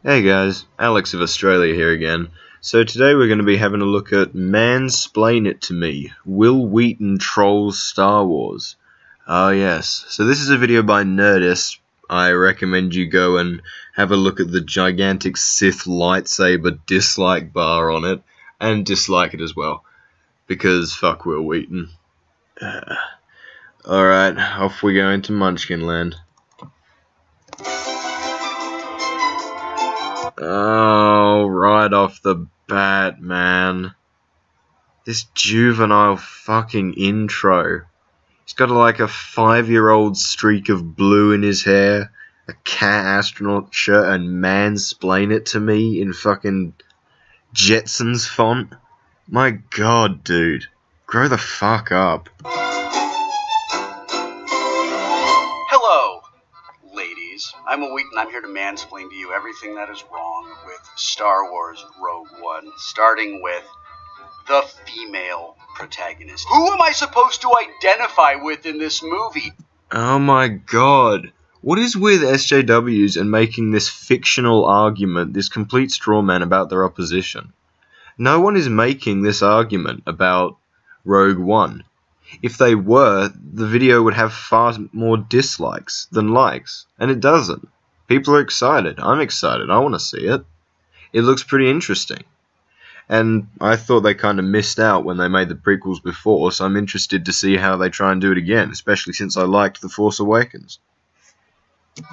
Hey guys, Alex of Australia here again. So today we're going to be having a look at Mansplain It To Me, Will Wheaton Trolls Star Wars. Oh yes, so this is a video by Nerdist. I recommend you go and have a look at the gigantic Sith lightsaber dislike bar on it, and dislike it as well, because fuck Will Wheaton. Alright, off we go into Munchkin Land. Oh, right off the bat, man. This juvenile fucking intro. He's got like a 5-year-old streak of blue in his hair, a cat astronaut shirt, and Mansplain It To Me in fucking Jetsons font. My god, dude. Grow the fuck up. Hello, ladies. I'm a Wheaton. I'm here to mansplain to you everything that is wrong with Star Wars Rogue One, starting with the female protagonist. Who am I supposed to identify with in this movie? Oh my god. What is with SJWs and making this fictional argument, this complete straw man about their opposition? No one is making this argument about Rogue One. If they were, the video would have far more dislikes than likes, and it doesn't. People are excited. I'm excited. I want to see it. It looks pretty interesting. And I thought they kind of missed out when they made the prequels before, so I'm interested to see how they try and do it again, especially since I liked The Force Awakens.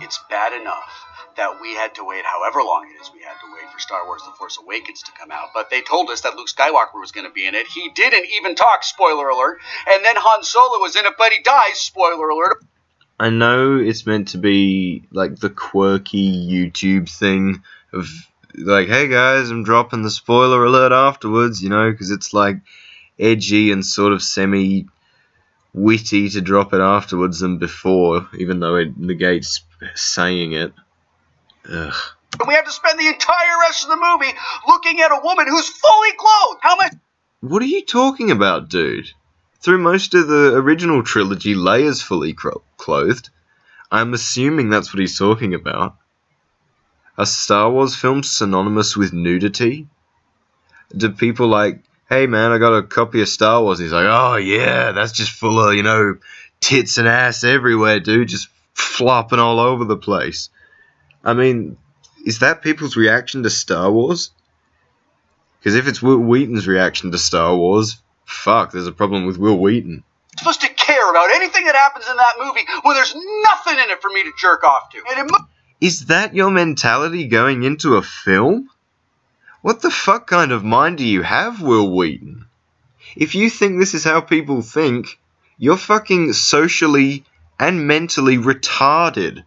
It's bad enough that we had to wait however long it is we had to wait for Star Wars The Force Awakens to come out, but they told us that Luke Skywalker was going to be in it. He didn't even talk, spoiler alert, and then Han Solo was in it, but he dies, spoiler alert. I know it's meant to be like the quirky YouTube thing of like, hey guys, I'm dropping the spoiler alert afterwards, you know, because it's like edgy and sort of semi-witty to drop it afterwards than before, even though it negates saying it. Ugh. And we have to spend the entire rest of the movie looking at a woman who's fully clothed. How much? What are you talking about, dude? Through most of the original trilogy, Leia's fully clothed. I'm assuming that's what he's talking about. Are Star Wars films synonymous with nudity? Do people like, hey man, I got a copy of Star Wars. He's like, oh yeah, that's just full of, you know, tits and ass everywhere, dude. Just flopping all over the place. I mean, is that people's reaction to Star Wars? Because if it's Will Wheaton's reaction to Star Wars, fuck, there's a problem with Will Wheaton. I'm supposed to care about anything that happens in that movie when there's nothing in it for me to jerk off to. And Is that your mentality going into a film? What the fuck kind of mind do you have, Will Wheaton? If you think this is how people think, you're fucking socially and mentally retarded.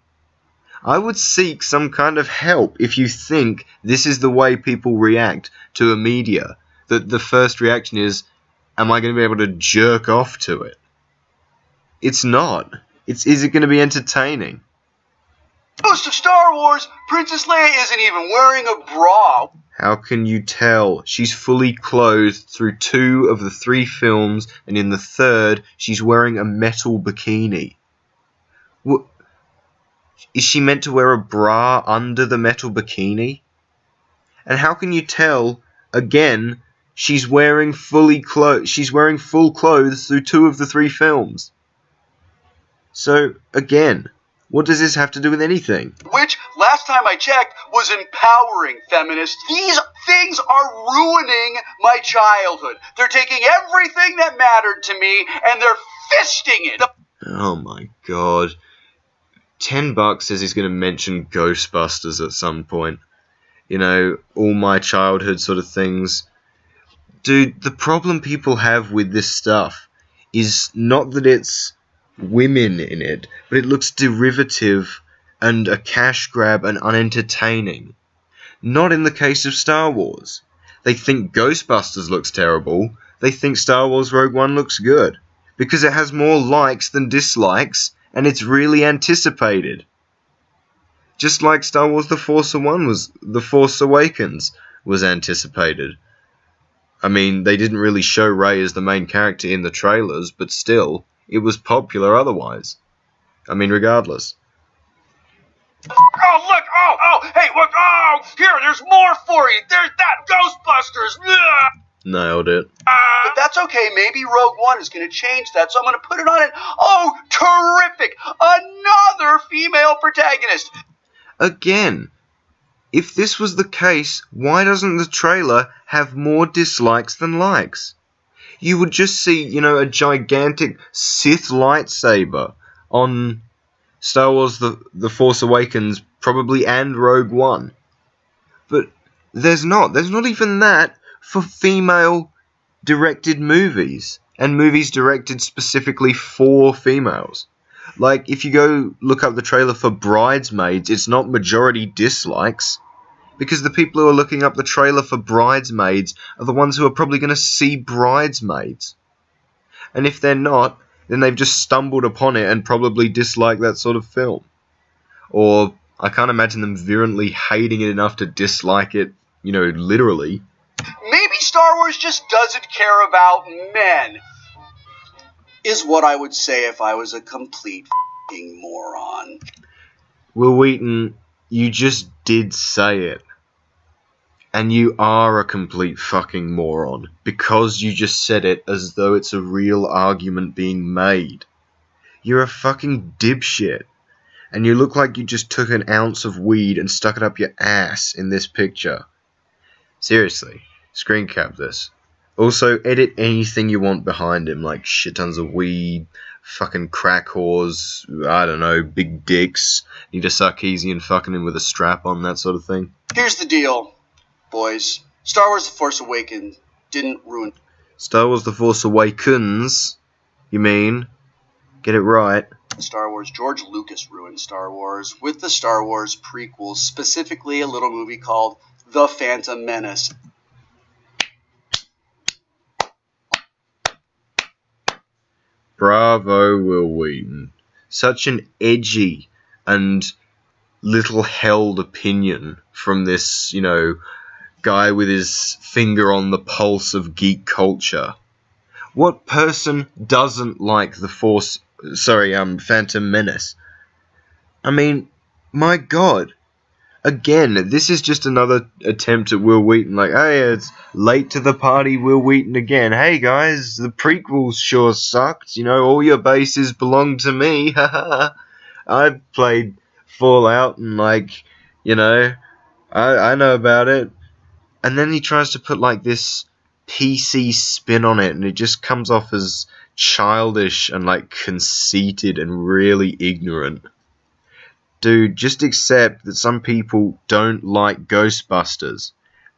I would seek some kind of help if you think this is the way people react to a media. That the first reaction is, am I going to be able to jerk off to it? It's not. Is it going to be entertaining? most of Star Wars, Princess Leia isn't even wearing a bra. How can you tell? She's fully clothed through 2 of the 3 films, and in the 3rd, she's wearing a metal bikini. What? Is she meant to wear a bra under the metal bikini? And how can you tell, again, she's wearing full clothes through 2 of the 3 films? So, again, what does this have to do with anything? Which, last time I checked, was empowering feminists. These things are ruining my childhood. They're taking everything that mattered to me, and they're fisting it. Oh my god. $10 says he's going to mention Ghostbusters at some point. You know, all my childhood sort of things. Dude, the problem people have with this stuff is not that it's women in it, but it looks derivative and a cash grab and unentertaining. Not in the case of Star Wars. They think Ghostbusters looks terrible. They think Star Wars Rogue One looks good. Because it has more likes than dislikes, and it's really anticipated. Just like Star Wars The Force Awakens was anticipated. I mean, they didn't really show Rey as the main character in the trailers, but still, it was popular otherwise. I mean, regardless. Oh, look! Oh, hey, look! Oh, here, there's more for you. There's that Ghostbusters. Ugh. Nailed it. But that's okay. Maybe Rogue One is going to change that, so I'm going to put it on it. Oh, terrific! Another female protagonist. Again, if this was the case, why doesn't the trailer have more dislikes than likes? You would just see, a gigantic Sith lightsaber on Star Wars The Force Awakens, probably, and Rogue One. But there's not. There's not even that for female-directed movies, and movies directed specifically for females. Like, if you go look up the trailer for Bridesmaids, it's not majority dislikes, because the people who are looking up the trailer for Bridesmaids are the ones who are probably going to see Bridesmaids. And if they're not, then they've just stumbled upon it and probably dislike that sort of film. Or, I can't imagine them virulently hating it enough to dislike it, literally. Maybe Star Wars just doesn't care about men, is what I would say if I was a complete f***ing moron. Will Wheaton, you just did say it. And you are a complete fucking moron, because you just said it as though it's a real argument being made. You're a fucking dipshit. And you look like you just took an ounce of weed and stuck it up your ass in this picture. Seriously, screen cap this. Also, edit anything you want behind him, like shit tons of weed, fucking crack whores, I don't know, big dicks, need a Sarkeesian fucking him with a strap on, that sort of thing. Here's the deal, boys. Star Wars The Force Awakens didn't ruin... Star Wars The Force Awakens? You mean? Get it right. Star Wars. George Lucas ruined Star Wars with the Star Wars prequels, specifically a little movie called The Phantom Menace. Bravo, Will Wheaton. Such an edgy and little held opinion from this, guy with his finger on the pulse of geek culture. What person doesn't like the Phantom Menace? I mean, my god. Again, this is just another attempt at Will Wheaton, like, hey, it's late to the party, Will Wheaton again. Hey guys, the prequels sure sucked, all your bases belong to me, haha. I played Fallout and, I know about it. And then he tries to put, this PC spin on it, and it just comes off as childish and, conceited and really ignorant. Dude, just accept that some people don't like Ghostbusters.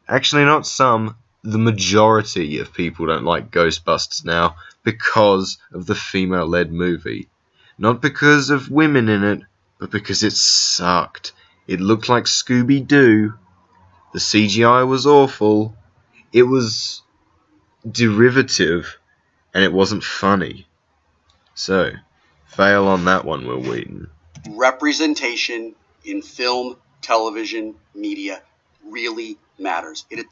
Actually, not some. The majority of people don't like Ghostbusters now because of the female-led movie. Not because of women in it, but because it sucked. It looked like Scooby-Doo. The CGI was awful. It was derivative, and it wasn't funny. So, fail on that one, Will Wheaton. Representation in film, television, media really matters. It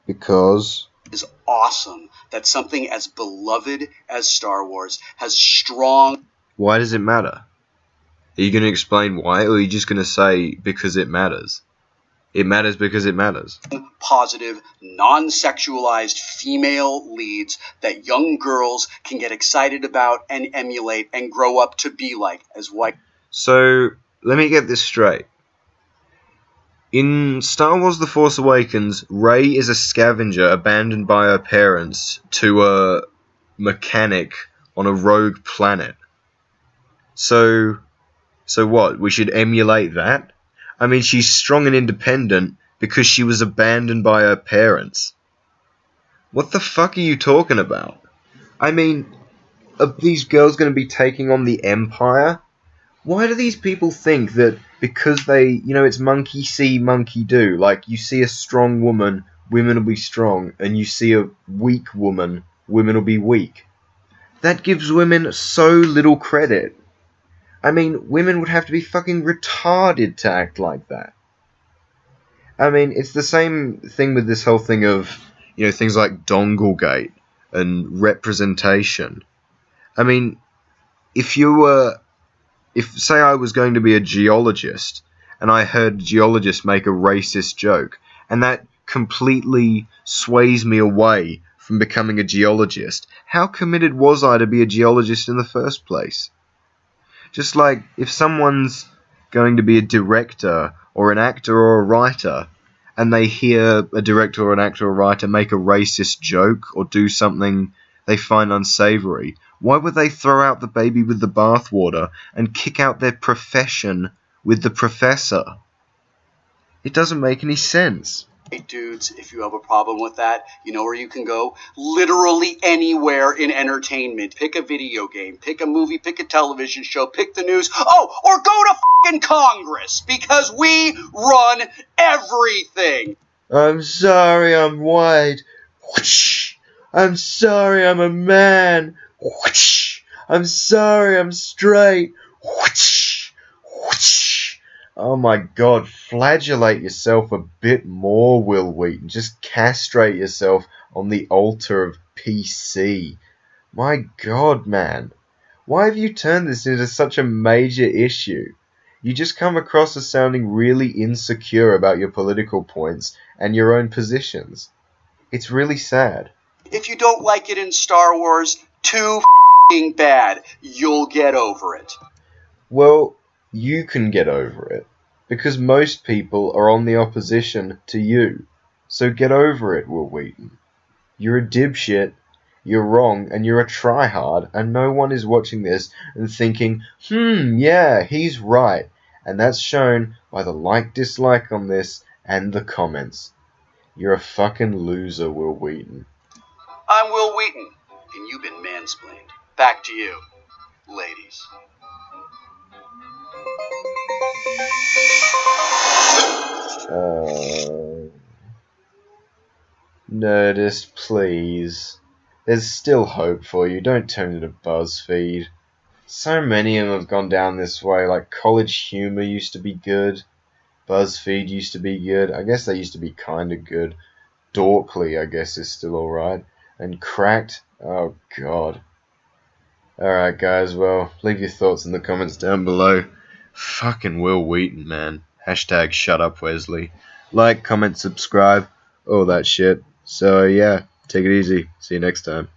Because is awesome that something as beloved as Star Wars has strong... Why does it matter? Are you going to explain why, or are you just going to say because it matters? It matters because it matters. Positive, non-sexualized female leads that young girls can get excited about and emulate and grow up to be like as white. So, let me get this straight. In Star Wars The Force Awakens, Rey is a scavenger abandoned by her parents to a mechanic on a rogue planet. So what? We should emulate that? I mean, she's strong and independent because she was abandoned by her parents. What the fuck are you talking about? I mean, are these girls going to be taking on the Empire? Why do these people think that because they, it's monkey see, monkey do? Like, you see a strong woman, women will be strong, and you see a weak woman, women will be weak. That gives women so little credit. I mean, women would have to be fucking retarded to act like that. I mean, it's the same thing with this whole thing of, things like Donglegate and representation. I mean, if say I was going to be a geologist, and I heard a geologist make a racist joke, and that completely sways me away from becoming a geologist. How committed was I to be a geologist in the first place? Just like if someone's going to be a director or an actor or a writer, and they hear a director or an actor or a writer make a racist joke or do something they find unsavory, why would they throw out the baby with the bathwater and kick out their profession with the professor? It doesn't make any sense. Hey dudes, if you have a problem with that, you know where you can go? Literally anywhere in entertainment. Pick a video game, pick a movie, pick a television show, pick the news. Oh, or go to f***ing Congress, because we run everything. I'm sorry I'm white. Whoosh. I'm sorry I'm a man. Whoosh. I'm sorry I'm straight. Whoosh. Whoosh. Oh my god, flagellate yourself a bit more, Will Wheaton. Just castrate yourself on the altar of PC. My god, man. Why have you turned this into such a major issue? You just come across as sounding really insecure about your political points and your own positions. It's really sad. If you don't like it in Star Wars, too f***ing bad. You'll get over it. Well, you can get over it, because most people are on the opposition to you. So get over it, Will Wheaton. You're a dipshit, you're wrong, and you're a tryhard, and no one is watching this and thinking, yeah, he's right. And that's shown by the like-dislike on this and the comments. You're a fucking loser, Will Wheaton. I'm Will Wheaton, and you've been mansplained. Back to you, ladies. Nerdist, please. There's still hope for you. Don't turn into BuzzFeed. So many of them have gone down this way. Like College Humor used to be good. BuzzFeed used to be good. I guess they used to be kind of good. Dorkly, I guess, is still alright. And Cracked, oh god. Alright guys, well, leave your thoughts in the comments down below. Fucking Will Wheaton, man. Hashtag shut up, Wesley. Like, comment, subscribe, all that shit. So yeah, take it easy. See you next time.